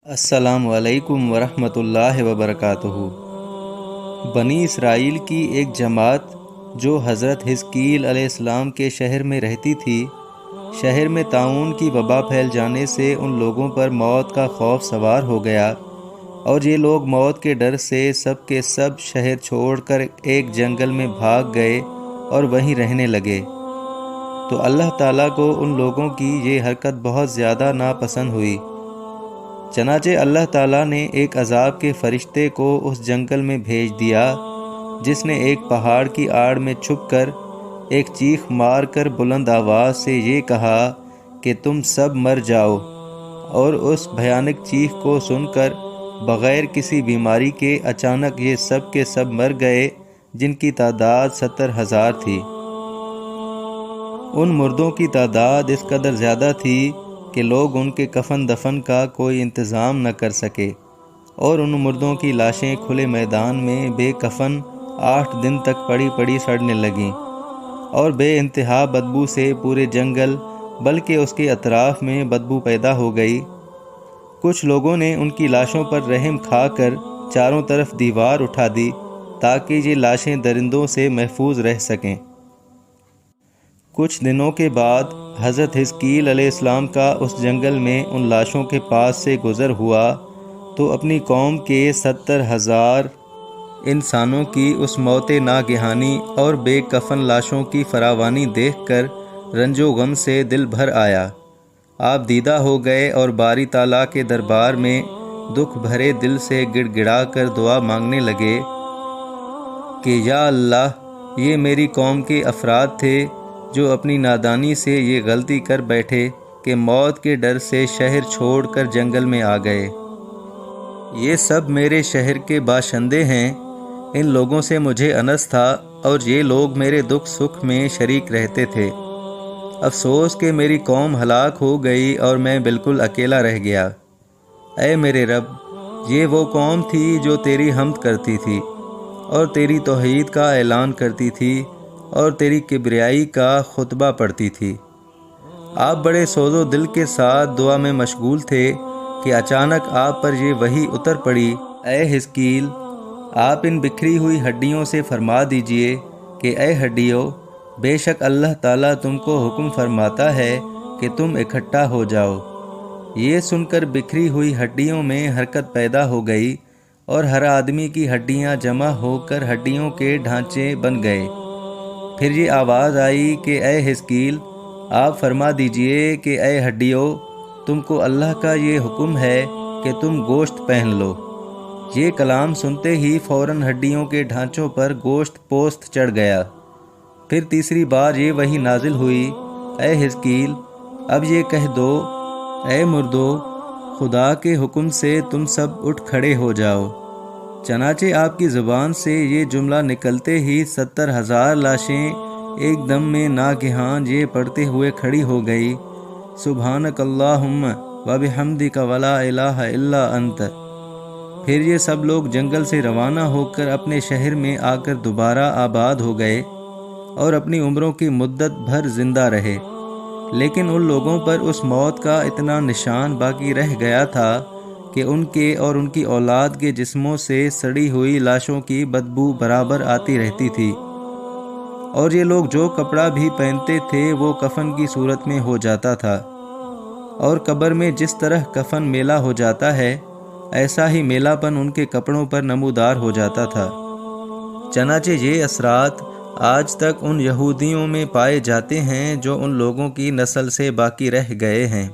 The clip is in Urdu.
السلام علیکم ورحمۃ اللہ وبرکاتہ۔ بنی اسرائیل کی ایک جماعت جو حضرت حزقیل علیہ السلام کے شہر میں رہتی تھی، شہر میں طاعون کی وبا پھیل جانے سے ان لوگوں پر موت کا خوف سوار ہو گیا، اور یہ لوگ موت کے ڈر سے سب کے سب شہر چھوڑ کر ایک جنگل میں بھاگ گئے اور وہیں رہنے لگے۔ تو اللہ تعالیٰ کو ان لوگوں کی یہ حرکت بہت زیادہ ناپسند ہوئی، چنانچہ اللہ تعالیٰ نے ایک عذاب کے فرشتے کو اس جنگل میں بھیج دیا، جس نے ایک پہاڑ کی آڑ میں چھپ کر ایک چیخ مار کر بلند آواز سے یہ کہا کہ تم سب مر جاؤ، اور اس بھیانک چیخ کو سن کر بغیر کسی بیماری کے اچانک یہ سب کے سب مر گئے، جن کی تعداد 70,000 تھی۔ ان مردوں کی تعداد اس قدر زیادہ تھی کہ لوگ ان کے کفن دفن کا کوئی انتظام نہ کر سکے، اور ان مردوں کی لاشیں کھلے میدان میں بے کفن 8 دن تک پڑی پڑی سڑنے لگیں، اور بے انتہا بدبو سے پورے جنگل بلکہ اس کے اطراف میں بدبو پیدا ہو گئی۔ کچھ لوگوں نے ان کی لاشوں پر رحم کھا کر چاروں طرف دیوار اٹھا دی تاکہ یہ لاشیں درندوں سے محفوظ رہ سکیں۔ کچھ دنوں کے بعد حضرت حزقیل علیہ السلام کا اس جنگل میں ان لاشوں کے پاس سے گزر ہوا تو اپنی قوم کے 70,000 انسانوں کی اس موت ناگہانی اور بے کفن لاشوں کی فراوانی دیکھ کر رنج و غم سے دل بھر آیا۔ آپ دیدہ ہو گئے اور باری تعالیٰ کے دربار میں دکھ بھرے دل سے گڑ گڑا کر دعا مانگنے لگے کہ یا اللہ، یہ میری قوم کے افراد تھے جو اپنی نادانی سے یہ غلطی کر بیٹھے کہ موت کے ڈر سے شہر چھوڑ کر جنگل میں آ گئے۔ یہ سب میرے شہر کے باشندے ہیں، ان لوگوں سے مجھے انس تھا، اور یہ لوگ میرے دکھ سکھ میں شریک رہتے تھے۔ افسوس کہ میری قوم ہلاک ہو گئی اور میں بالکل اکیلا رہ گیا۔ اے میرے رب، یہ وہ قوم تھی جو تیری حمد کرتی تھی اور تیری توحید کا اعلان کرتی تھی اور تیری کبریائی کا خطبہ پڑھتی تھی۔ آپ بڑے سوز و دل کے ساتھ دعا میں مشغول تھے کہ اچانک آپ پر یہ وحی اتر پڑی، اے حزقیل، آپ ان بکھری ہوئی ہڈیوں سے فرما دیجئے کہ اے ہڈیوں، بے شک اللہ تعالیٰ تم کو حکم فرماتا ہے کہ تم اکٹھا ہو جاؤ۔ یہ سن کر بکھری ہوئی ہڈیوں میں حرکت پیدا ہو گئی، اور ہر آدمی کی ہڈیاں جمع ہو کر ہڈیوں کے ڈھانچے بن گئے۔ پھر یہ آواز آئی کہ اے حزقیل، آپ فرما دیجئے کہ اے ہڈیوں، تم کو اللہ کا یہ حکم ہے کہ تم گوشت پہن لو۔ یہ کلام سنتے ہی فوراً ہڈیوں کے ڈھانچوں پر گوشت پوست چڑھ گیا۔ پھر تیسری بار یہ وحی نازل ہوئی، اے حزقیل، اب یہ کہہ دو، اے مردو، خدا کے حکم سے تم سب اٹھ کھڑے ہو جاؤ۔ چنانچہ آپ کی زبان سے یہ جملہ نکلتے ہی 70,000 لاشیں ایک دم میں ناگہان یہ پڑھتے ہوئے کھڑی ہو گئی، سبحانک اللہم وبحمدک ولا الہ الا انت۔ پھر یہ سب لوگ جنگل سے روانہ ہو کر اپنے شہر میں آ کر دوبارہ آباد ہو گئے اور اپنی عمروں کی مدت بھر زندہ رہے، لیکن ان لوگوں پر اس موت کا اتنا نشان باقی رہ گیا تھا کہ ان کے اور ان کی اولاد کے جسموں سے سڑی ہوئی لاشوں کی بدبو برابر آتی رہتی تھی، اور یہ لوگ جو کپڑا بھی پہنتے تھے وہ کفن کی صورت میں ہو جاتا تھا، اور قبر میں جس طرح کفن میلا ہو جاتا ہے ایسا ہی میلا پن ان کے کپڑوں پر نمودار ہو جاتا تھا۔ چنانچہ یہ اثرات آج تک ان یہودیوں میں پائے جاتے ہیں جو ان لوگوں کی نسل سے باقی رہ گئے ہیں۔